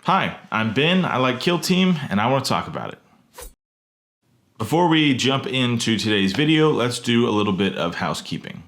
Hi, I'm Ben, I like Kill Team, and I want to talk about it. Before we jump into today's video, let's do a little bit of housekeeping.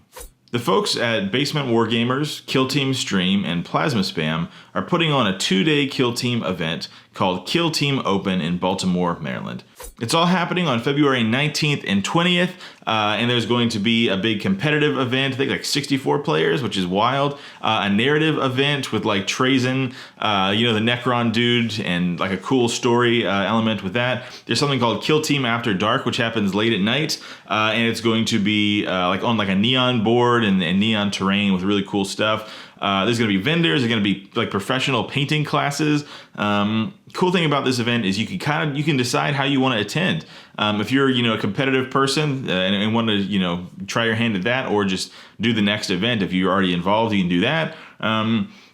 The folks at Basement Wargamers, Kill Team Stream, and Plasma Spam are putting on a 2-day Kill Team event called Kill Team Open in Baltimore, Maryland. It's all happening on February 19th and 20th, and there's going to be a big competitive event, I think like 64 players, which is wild. A narrative event with like Trazen, the Necron dude, and like a cool story element with that. There's something called Kill Team After Dark, which happens late at night, and it's going to be like on like a neon board and neon terrain with really cool stuff. There's going to be vendors. There's going to be like professional painting classes. Cool thing about this event is you can decide how you want to attend. If you're a competitive person and want to try your hand at that, or just do the next event. If you're already involved, you can do that.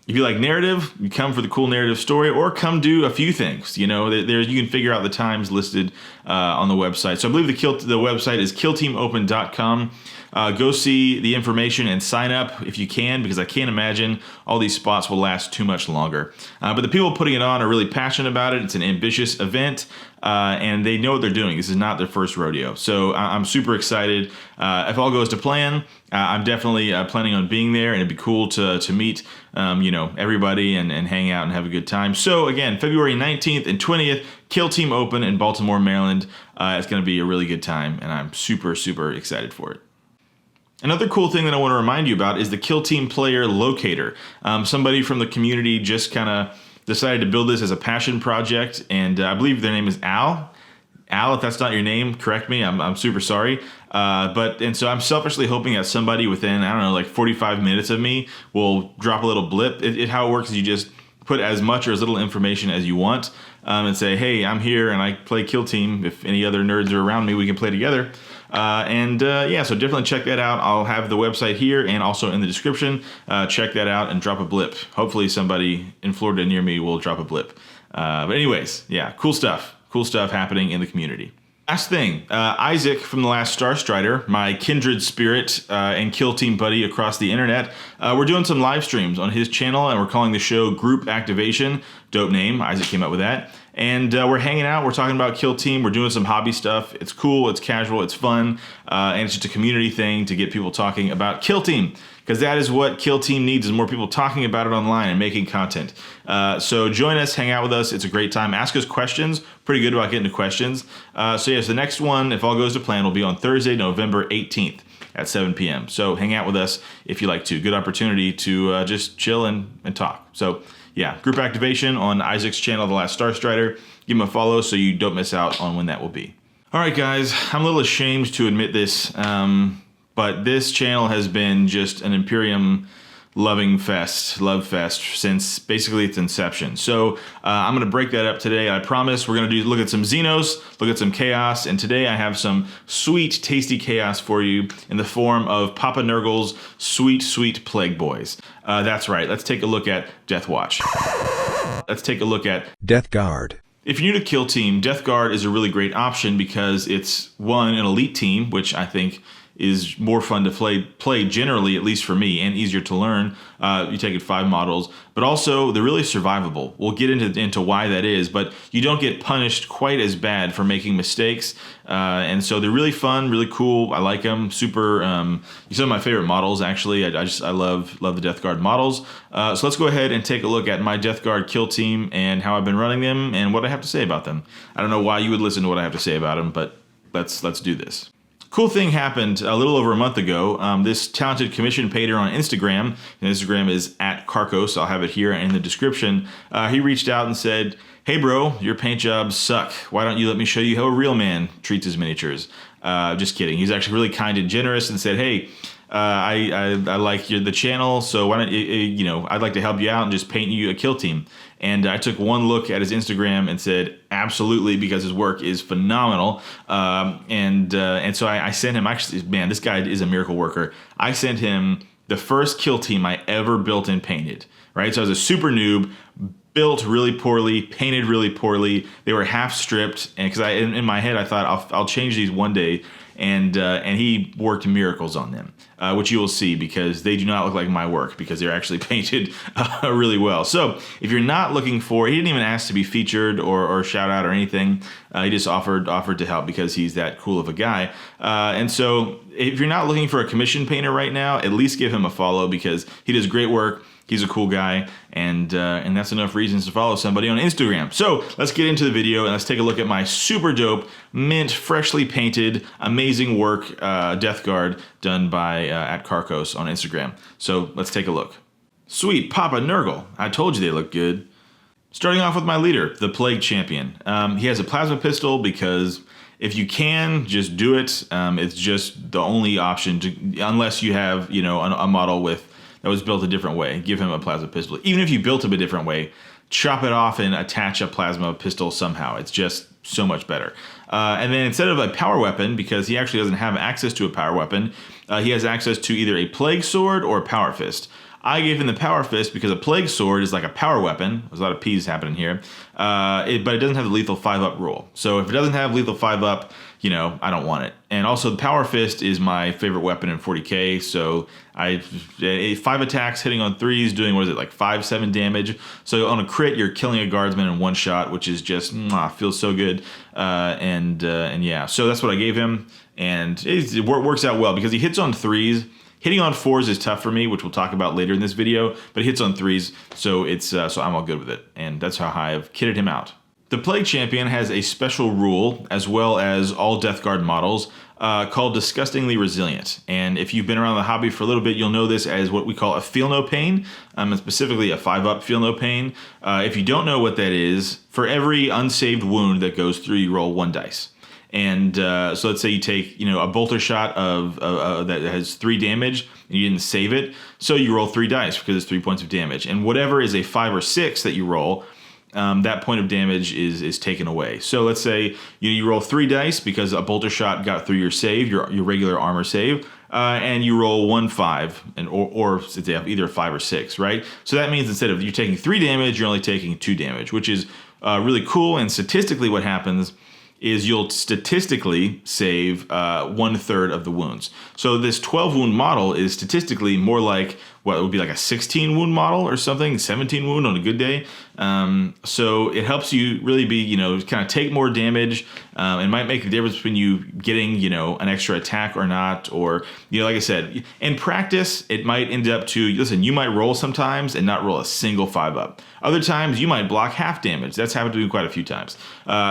If you like narrative, you come for the cool narrative story, or come do a few things. You can figure out the times listed on the website. So I believe the website is killteamopen.com. Go see the information and sign up if you can, because I can't imagine all these spots will last too much longer. But the people putting it on are really passionate about it. It's an ambitious event, and they know what they're doing. This is not their first rodeo. So I'm super excited. If all goes to plan, I'm definitely planning on being there, and it'd be cool to meet everybody and hang out and have a good time. So again, February 19th and 20th, Kill Team Open in Baltimore, Maryland. It's going to be a really good time, and I'm super, super excited for it. Another cool thing that I want to remind you about is the Kill Team player Locator. Somebody from the community just kind of decided to build this as a passion project, and I believe their name is Al. Al, if that's not your name, correct me. I'm super sorry. So I'm selfishly hoping that somebody within, 45 minutes of me will drop a little blip. How it works is you just put as much or as little information as you want, and say, hey, I'm here and I play Kill Team. If any other nerds are around me, we can play together. So definitely check that out. I'll have the website here and also in the description. Check that out and drop a blip. Hopefully somebody in Florida near me will drop a blip. But anyways, yeah, cool stuff. Cool stuff happening in the community. Last thing, Isaac from the last Star Strider, my kindred spirit and Kill Team buddy across the internet, we're doing some live streams on his channel, and we're calling the show Group Activation. Dope name. Isaac came up with that. And we're hanging out. We're talking about Kill Team. We're doing some hobby stuff. It's cool. It's casual. It's fun. And it's just a community thing to get people talking about Kill Team, because that is what Kill Team needs, is more people talking about it online and making content. So join us. Hang out with us. It's a great time. Ask us questions. Pretty good about getting to questions. The next one, if all goes to plan, will be on Thursday, November 18th at 7 p.m. So hang out with us if you like to. Good opportunity to just chill and talk. So yeah, Group Activation on Isaac's channel, The Last Star Strider. Give him a follow so you don't miss out on when that will be. All right, guys, I'm a little ashamed to admit this, but this channel has been just an Imperium love fest since basically its inception. So I'm going to break that up today. I promise we're going to look at some Xenos, look at some Chaos, and today I have some sweet, tasty Chaos for you in the form of Papa Nurgle's sweet, sweet Plague Boys. That's right. Let's take a look at Death Watch. Let's take a look at Death Guard. If you're new to Kill Team, Death Guard is a really great option because it's, one, an elite team, which I think is more fun to play generally, at least for me, and easier to learn. You take it 5 models, but also they're really survivable. We'll get into why that is, but you don't get punished quite as bad for making mistakes. And so they're really fun, really cool. I like them. Super. Some of my favorite models, actually. I love the Death Guard models. So let's go ahead and take a look at my Death Guard Kill Team and how I've been running them and what I have to say about them. I don't know why you would listen to what I have to say about them, but let's do this. Cool thing happened a little over a month ago. This talented commission painter on Instagram, and Instagram is @Carkos, I'll have it here in the description. He reached out and said, hey bro, your paint jobs suck. Why don't you let me show you how a real man treats his miniatures? Just kidding. He's actually really kind and generous and said, hey, I like the channel, so why don't I'd like to help you out and just paint you a Kill Team. And I took one look at his Instagram and said, absolutely, because his work is phenomenal. And so I sent him, actually, man, this guy is a miracle worker. I sent him the first Kill Team I ever built and painted, right? So I was a super noob, built really poorly, painted really poorly. They were half stripped, and because in my head I thought I'll change these one day. and he worked miracles on them, which you will see because they do not look like my work because they're actually painted really well. So if you're not looking for, he didn't even ask to be featured or shout out or anything. He just offered to help because he's that cool of a guy. And so if you're not looking for a commission painter right now, at least give him a follow because he does great work. He's a cool guy, and that's enough reasons to follow somebody on Instagram. So let's get into the video and let's take a look at my super dope, mint, freshly painted, amazing work Death Guard done by at Carkos on Instagram. So let's take a look. Sweet Papa Nurgle. I told you they look good. Starting off with my leader, the Plague Champion. He has a plasma pistol because if you can, just do it. It's just the only option unless you have, a model that was built a different way. Give him a plasma pistol. Even if you built him a different way, chop it off and attach a plasma pistol somehow. It's just so much better. And then instead of a power weapon, because he actually doesn't have access to a power weapon, he has access to either a Plague Sword or a Power Fist. I gave him the Power Fist because a Plague Sword is like a power weapon. There's a lot of P's happening here. But it doesn't have the lethal 5-up rule. So if it doesn't have lethal 5-up, I don't want it. And also the Power Fist is my favorite weapon in 40k. So 5 attacks hitting on 3s, doing, like 5-7 damage. So on a crit, you're killing a guardsman in one shot, which is just, feels so good. And yeah, so that's what I gave him. And it works out well because he hits on 3s. Hitting on 4s is tough for me, which we'll talk about later in this video, but it hits on 3s, so so I'm all good with it, and that's how I've kitted him out. The Plague Champion has a special rule, as well as all Death Guard models, called Disgustingly Resilient. And if you've been around the hobby for a little bit, you'll know this as what we call a Feel No Pain, and specifically a 5-up Feel No Pain. If you don't know what that is, for every unsaved wound that goes through, you roll 1 dice. And so let's say you take, a bolter shot that has 3 damage and you didn't save it. So you roll 3 dice because it's 3 points of damage. And whatever is a 5 or 6 that you roll, that point of damage is taken away. So let's say you roll 3 dice because a bolter shot got through your save, your regular armor save, and you roll 1 5, or either 5 or 6, right? So that means instead of you taking 3 damage, you're only taking 2 damage, which is really cool. And statistically, what happens is you'll statistically save 1/3 of the wounds. So this 12 wound model is statistically more like what would be like a 16 wound model or something, 17 wound on a good day. So it helps you really be, kind of take more damage. It might make the difference between you getting, an extra attack or not. Or, like I said, in practice, it might end up listen, you might roll sometimes and not roll a single 5-up. Other times you might block half damage. That's happened to me quite a few times.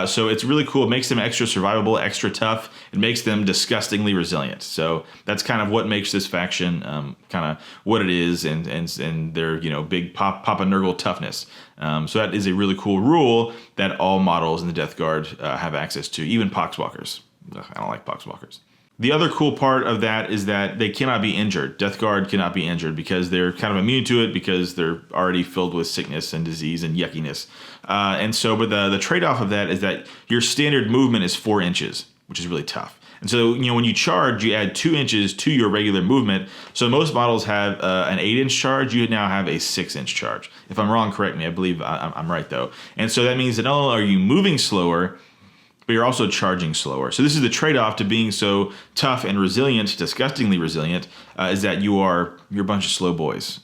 So it's really cool. It makes them extra survivable, extra tough. It makes them disgustingly resilient. So that's kind of what makes this faction kind of what it is and their, big Papa Nurgle toughness. So that is a really cool rule that all models in the Death Guard have access to, even Poxwalkers. Ugh, I don't like Poxwalkers. The other cool part of that is that they cannot be injured. Death Guard cannot be injured because they're kind of immune to it because they're already filled with sickness and disease and yuckiness. And so, but the trade-off of that is that your standard movement is 4 inches, which is really tough. And so, when you charge, you add 2 inches to your regular movement. So most models have an 8-inch charge. You now have a 6-inch charge. If I'm wrong, correct me. I believe I'm right, though. And so that means that not only are you moving slower, but you're also charging slower. So this is the trade-off to being so tough and resilient, disgustingly resilient, is that you're a bunch of slow boys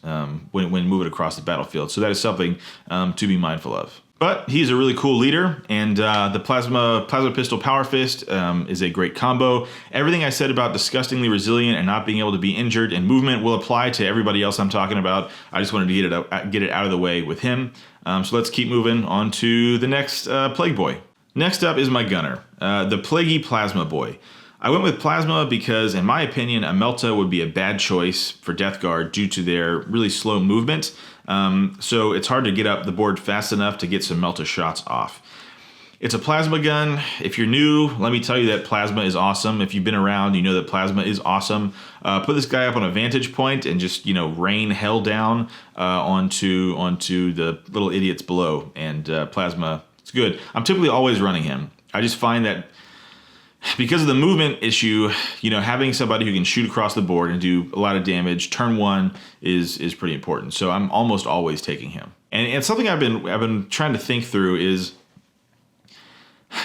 when moving across the battlefield. So that is something to be mindful of. But he's a really cool leader, and the Plasma Pistol Power Fist is a great combo. Everything I said about disgustingly resilient and not being able to be injured and movement will apply to everybody else I'm talking about. I just wanted to get it out of the way with him. So let's keep moving on to the next Plague Boy. Next up is my gunner, the Plaguey Plasma Boy. I went with Plasma because, in my opinion, a Melta would be a bad choice for Death Guard due to their really slow movement. So it's hard to get up the board fast enough to get some Melta shots off. It's a plasma gun. If you're new, let me tell you that plasma is awesome. If you've been around, you know that plasma is awesome. Put this guy up on a vantage point and just, rain hell down onto the little idiots below. And plasma, it's good. I'm typically always running him. I just find that because of the movement issue, having somebody who can shoot across the board and do a lot of damage, turn 1 is pretty important. So I'm almost always taking him. And something I've been trying to think through is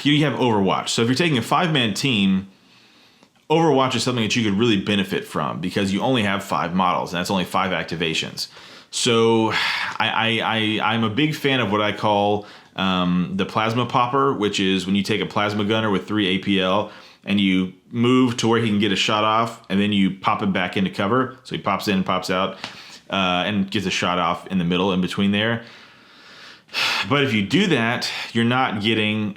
you have Overwatch. So if you're taking a 5-man team, Overwatch is something that you could really benefit from because you only have 5 models, and that's only 5 activations. So I'm a big fan of what I call the plasma popper, which is when you take a plasma gunner with 3 APL and you move to where he can get a shot off, and then you pop him back into cover. So he pops in and pops out and gets a shot off in the middle in between there. But if you do that, you're not getting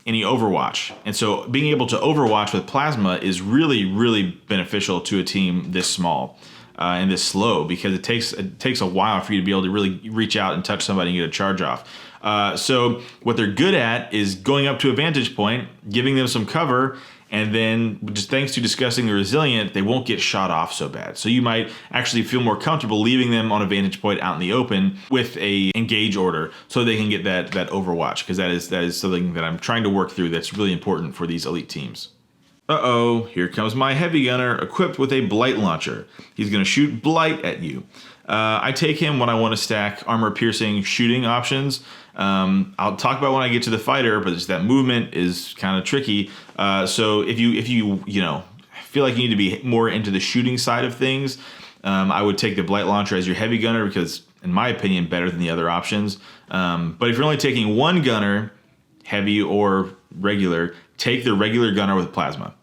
any Overwatch. And so being able to Overwatch with plasma is really, really beneficial to a team this small and this slow, because it takes a while for you to be able to really reach out and touch somebody and get a charge off. So what they're good at is going up to a vantage point, giving them some cover, and then just thanks to discussing the resilient, they won't get shot off so bad. So you might actually feel more comfortable leaving them on a vantage point out in the open with a engage order so they can get that Overwatch, because that is something that I'm trying to work through that's really important for these elite teams. Uh-oh, here comes my heavy gunner equipped with a blight launcher. He's going to shoot blight at you. I take him when I want to stack armor piercing shooting options. I'll talk about when I get to the fighter, but just that movement is kind of tricky. So if you feel like you need to be more into the shooting side of things, I would take the blight launcher as your heavy gunner because, in my opinion, better than the other options. But if you're only taking one gunner, heavy or regular, take the regular gunner with plasma.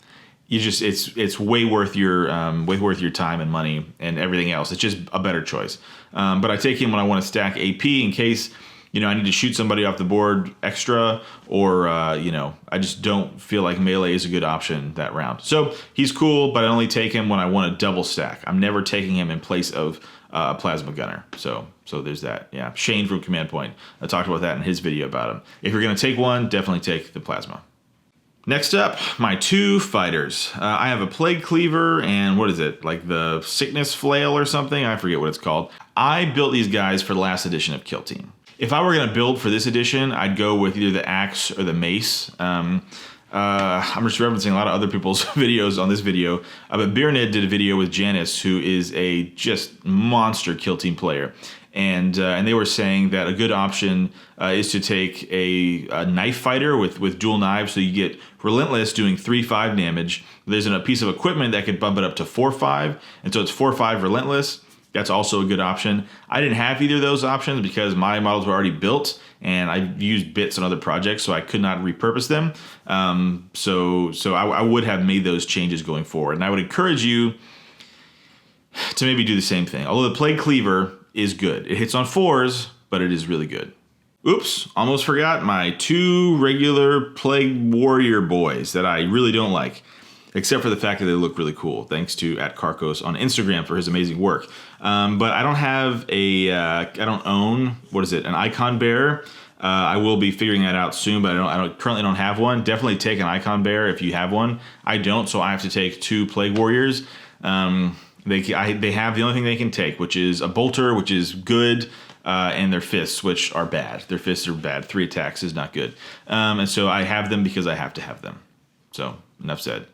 It's way worth your time and money and everything else. It's just a better choice. But I take him when I want to stack AP in case I need to shoot somebody off the board extra, or I just don't feel like melee is a good option that round. So he's cool, but I only take him when I want to double stack. I'm never taking him in place of a plasma gunner. So there's that. Yeah, Shane from Command Point. I talked about that in his video about him. If you're gonna take one, definitely take the plasma. Next up, my 2 fighters. I have a Plague Cleaver and what is it? Like the Sickness Flail or something? I forget what it's called. I built these guys for the last edition of Kill Team. If I were going to build for this edition, I'd go with either the Axe or the Mace. I'm just referencing a lot of other people's videos on this video. But Beernid did a video with Janice, who is a just monster Kill Team player. And they were saying that a good option is to take a knife fighter with dual knives, so you get Relentless doing 3-5 damage. There's a piece of equipment that could bump it up to 4-5, and so it's 4-5 Relentless. That's also a good option. I didn't have either of those options because my models were already built, and I used bits on other projects, so I could not repurpose them. So I would have made those changes going forward, and I would encourage you to maybe do the same thing. Although the Plague Cleaver is good. It hits on 4s, but it is really good. Oops, almost forgot my 2 regular Plague Warrior boys that I really don't like, except for the fact that they look really cool. Thanks to @Carkos on Instagram for his amazing work. But I don't have I don't own, an icon bearer. I will be figuring that out soon, but I currently don't have one. Definitely take an icon bearer if you have one. I don't, so I have to take 2 Plague Warriors. They have the only thing they can take, which is a bolter, which is good, and their fists, which are bad. Their fists are bad. 3 attacks is not good. And so I have them because I have to have them. So enough said.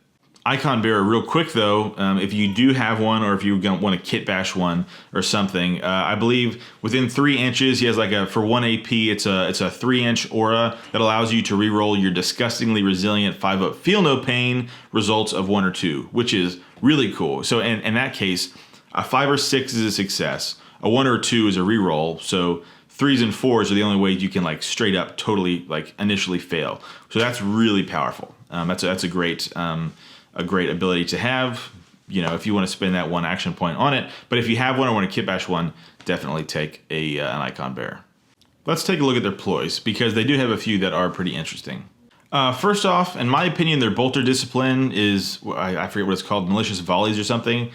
Icon bearer, real quick though, if you do have one, or if you want to kit bash one or something, I believe within 3 inches, he has for 1 AP, it's a 3-inch aura that allows you to reroll your disgustingly resilient 5-up feel no pain results of 1 or 2, which is really cool. So in that case, a 5 or 6 is a success, a 1 or 2 is a reroll. So 3s and 4s are the only ways you can straight up totally initially fail. So that's really powerful. That's a great ability to have, if you want to spend that 1 action point on it. But if you have one or want to kit bash one, definitely take an icon bearer. Let's take a look at their ploys, because they do have a few that are pretty interesting. First off, in my opinion, their bolter discipline is, I forget what it's called, malicious volleys or something,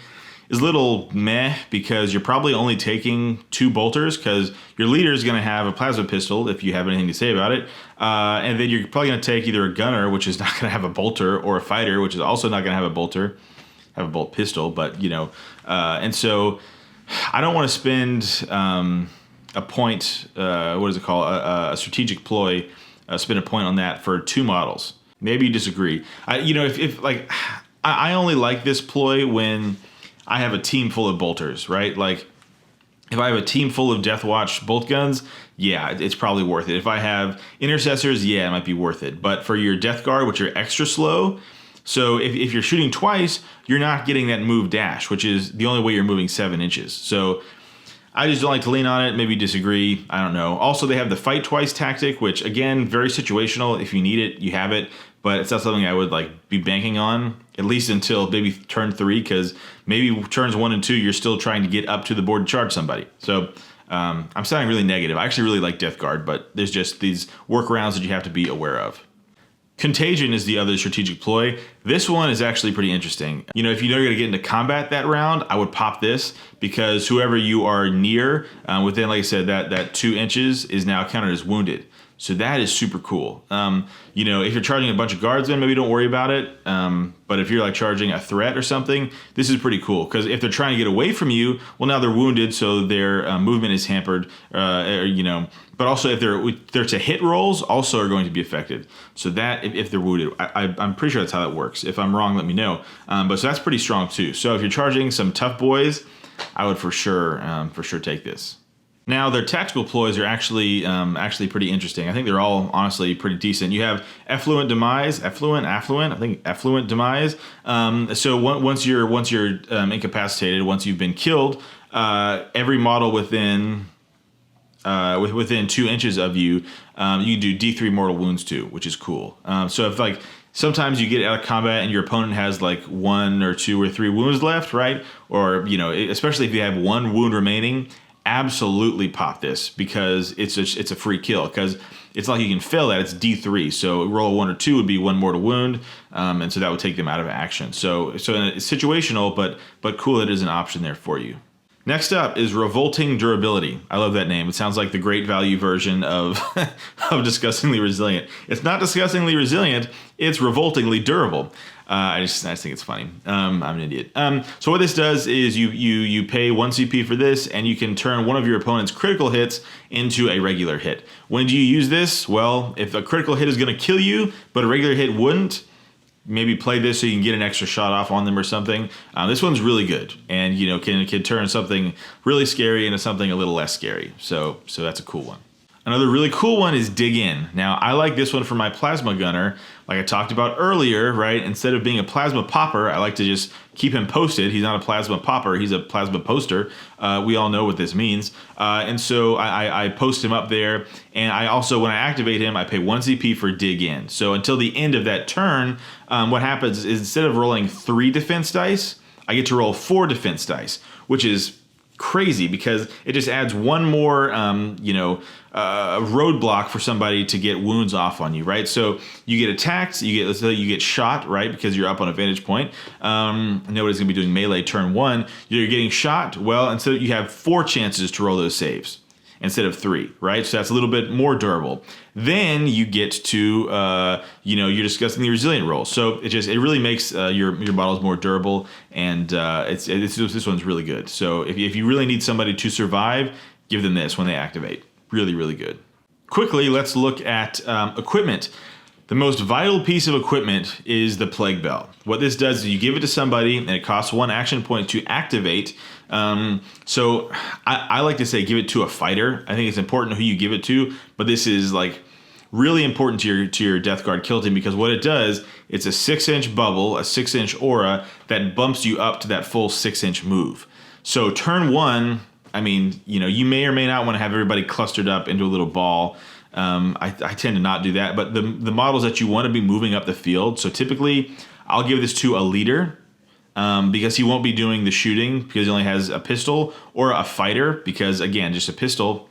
is a little meh, because you're probably only taking 2 bolters, because your leader is going to have a plasma pistol, if you have anything to say about it, and then you're probably going to take either a gunner, which is not going to have a bolter, or a fighter, which is also not going to have a bolter, have a bolt pistol, but and so I don't want to spend a point, a strategic ploy, spend a point on that for 2 models. Maybe you disagree. I only like this ploy when I have a team full of bolters, right? If I have a team full of Deathwatch bolt guns, yeah, it's probably worth it. If I have intercessors, yeah, it might be worth it. But for your Death Guard, which are extra slow, So if you're shooting twice, you're not getting that move dash, which is the only way you're moving 7 inches. So I just don't like to lean on it. Maybe disagree. I don't know. Also, they have the fight twice tactic, which again, very situational. If you need it, you have it. But it's not something I would like be banking on, at least until maybe turn 3, because maybe turns 1 and 2, you're still trying to get up to the board to charge somebody. So I'm sounding really negative. I actually really like Death Guard, but there's just these workarounds that you have to be aware of. Contagion is the other strategic ploy. This one is actually pretty interesting. You know, if you know you're gonna get into combat that round, I would pop this, because whoever you are near, within, like I said, that 2 inches is now counted as wounded. So that is super cool. You know, if you're charging a bunch of guardsmen, maybe don't worry about it. But if you're like charging a threat or something, this is pretty cool, because if they're trying to get away from you, well, now they're wounded, so their movement is hampered. You know, but also if they're to hit rolls, also are going to be affected. So that if they're wounded, I'm pretty sure that's how that works. If I'm wrong, let me know. But so that's pretty strong too. So if you're charging some tough boys, I would for sure take this. Now, their tactical ploys are actually pretty interesting. I think they're all honestly pretty decent. You have Effluent Demise, Affluent, I think Effluent Demise. So once you're incapacitated, once you've been killed, every model within 2 inches of you, you do D3 mortal wounds to, which is cool. So if like sometimes you get out of combat and your opponent has like 1 or 2 or 3 wounds left, right? Or you know, especially if you have 1 wound remaining. Absolutely pop this, because it's a free kill, because it's like you can fail that. It's D3, so roll a 1 or 2 would be 1 mortal wound, and so that would take them out of action. So it's situational, but cool that it is an option there for you. Next up is Revolting Durability. I love that name. It sounds like the great value version of Disgustingly Resilient. It's not disgustingly resilient, it's revoltingly durable. I just think it's funny. I'm an idiot. So what this does is you pay 1 CP for this, and you can turn one of your opponent's critical hits into a regular hit. When do you use this? Well, if a critical hit is going to kill you, but a regular hit wouldn't, maybe play this so you can get an extra shot off on them or something. This one's really good, and you know can turn something really scary into something a little less scary. So that's a cool one. Another really cool one is Dig In. Now, I like this one for my plasma gunner. Like I talked about earlier, right? Instead of being a plasma popper, I like to just keep him posted. He's not a plasma popper, he's a plasma poster. We all know what this means. And so I post him up there. And I also, when I activate him, I pay 1 CP for Dig In. So until the end of that turn, what happens is instead of rolling 3 defense dice, I get to roll 4 defense dice, which is crazy, because it just adds 1 more roadblock for somebody to get wounds off on you, right? So you get attacked, you get shot, right? Because you're up on a vantage point. Nobody's gonna be doing melee turn 1. You're getting shot. Well, and so you have 4 chances to roll those saves instead of 3, right? So that's a little bit more durable. Then you get to your Disgustingly Resilient roll. So it really makes your models more durable, and this one's really good. So if you really need somebody to survive, give them this when they activate. Really, really good. Quickly, let's look at equipment. The most vital piece of equipment is the Plague Bell. What this does is you give it to somebody, and it costs 1 action point to activate. So I like to say give it to a fighter. I think it's important who you give it to, but this is like really important to your Death Guard kill team, because what it does, it's a 6-inch bubble, a 6-inch aura that bumps you up to that full 6-inch move. So turn 1, I mean, you may or may not want to have everybody clustered up into a little ball. I tend to not do that, but the models that you want to be moving up the field. So typically, I'll give this to a leader, because he won't be doing the shooting, because he only has a pistol, or a fighter, because again, just a pistol.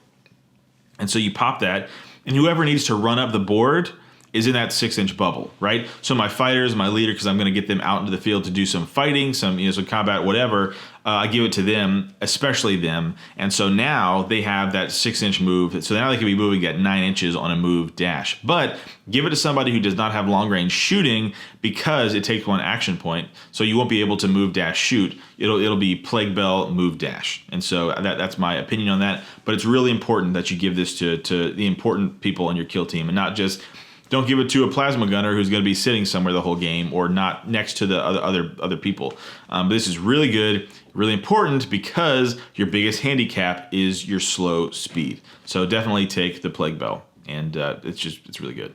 And so you pop that, and whoever needs to run up the board is in that 6-inch bubble, right? So my fighters, my leader, because I'm going to get them out into the field to do some fighting, some combat, whatever. I give it to them, especially them, and so now they have that 6-inch move. So now they can be moving at 9 inches on a move dash. But give it to somebody who does not have long range shooting, because it takes 1 action point. So you won't be able to move dash shoot. It'll be Plague Bell move dash, and so that's my opinion on that. But it's really important that you give this to the important people on your kill team, and not just. Don't give it to a plasma gunner who's going to be sitting somewhere the whole game, or not next to the other people. But this is really good, really important, because your biggest handicap is your slow speed. So definitely take the Plague Bell, and it's really good.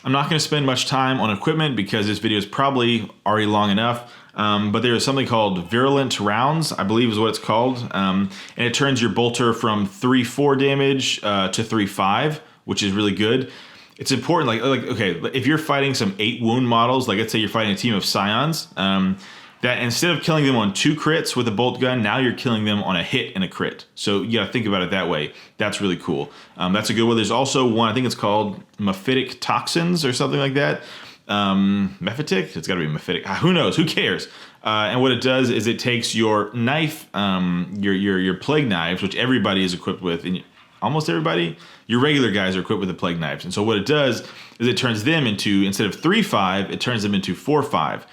I'm not going to spend much time on equipment because this video is probably already long enough. But there is something called Virulent Rounds, I believe is what it's called. And it turns your bolter from 3-4 damage to 3-5, which is really good. It's important, like okay, if you're fighting some 8 wound models, like let's say you're fighting a team of Scions, that instead of killing them on 2 crits with a bolt gun, now you're killing them on a hit and a crit. So you gotta think about it that way. That's really cool. That's a good one. There's also one, I think it's called Mephitic Toxins or something like that. Mephitic? It's gotta be Mephitic. Who knows? Who cares? And what it does is it takes your knife, your plague knives, which everybody is equipped with, and almost everybody, your regular guys are equipped with the plague knives. And so what it does is it turns them into, instead of 3-5, it turns them into 4-5,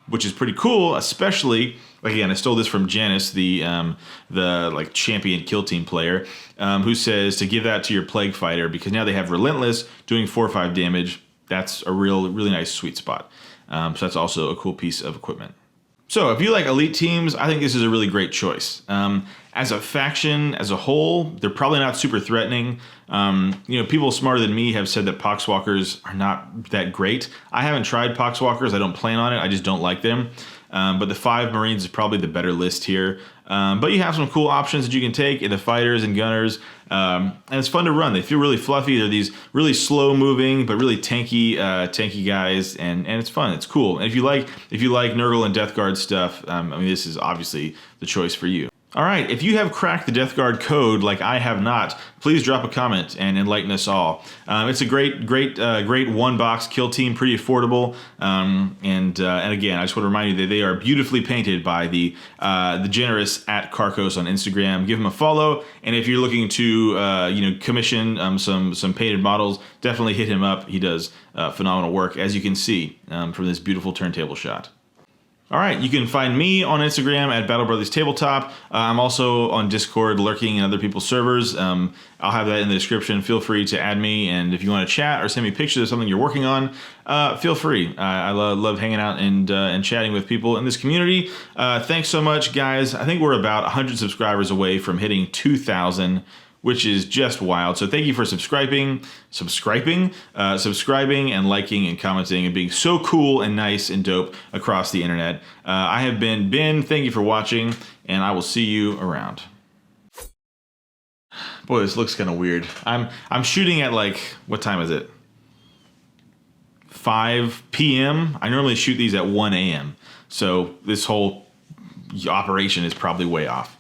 which is pretty cool, especially, like again, I stole this from Janice, the like champion kill team player, who says to give that to your plague fighter because now they have Relentless doing 4-5 damage. That's a really nice sweet spot. So that's also a cool piece of equipment. So if you like elite teams, I think this is a really great choice. As a faction, as a whole, they're probably not super threatening. People smarter than me have said that Poxwalkers are not that great. I haven't tried Poxwalkers. I don't plan on it. I just don't like them. But the 5 Marines is probably the better list here. But you have some cool options that you can take in the fighters and gunners. And it's fun to run. They feel really fluffy. They're these really slow moving, but really tanky guys. And it's fun. It's cool. And if you like Nurgle and Death Guard stuff, this is obviously the choice for you. All right, if you have cracked the Death Guard code like I have not, please drop a comment and enlighten us all. It's a great 1-box kill team, pretty affordable. And again, I just want to remind you that they are beautifully painted by the generous at Carkos on Instagram. Give him a follow, and if you're looking to commission some painted models, definitely hit him up. He does phenomenal work, as you can see from this beautiful turntable shot. All right, you can find me on Instagram at Battle Brothers Tabletop. I'm also on Discord lurking in other people's servers. I'll have that in the description. Feel free to add me, and if you want to chat or send me pictures of something you're working on, feel free. I love hanging out and chatting with people in this community. Thanks so much, guys. I think we're about 100 subscribers away from hitting 2,000. Which is just wild. So thank you for subscribing and liking and commenting and being so cool and nice and dope across the internet. I have been Ben. Thank you for watching, and I will see you around. Boy, this looks kind of weird. I'm shooting at what time is it? 5 p.m. I normally shoot these at 1 a.m. So this whole operation is probably way off.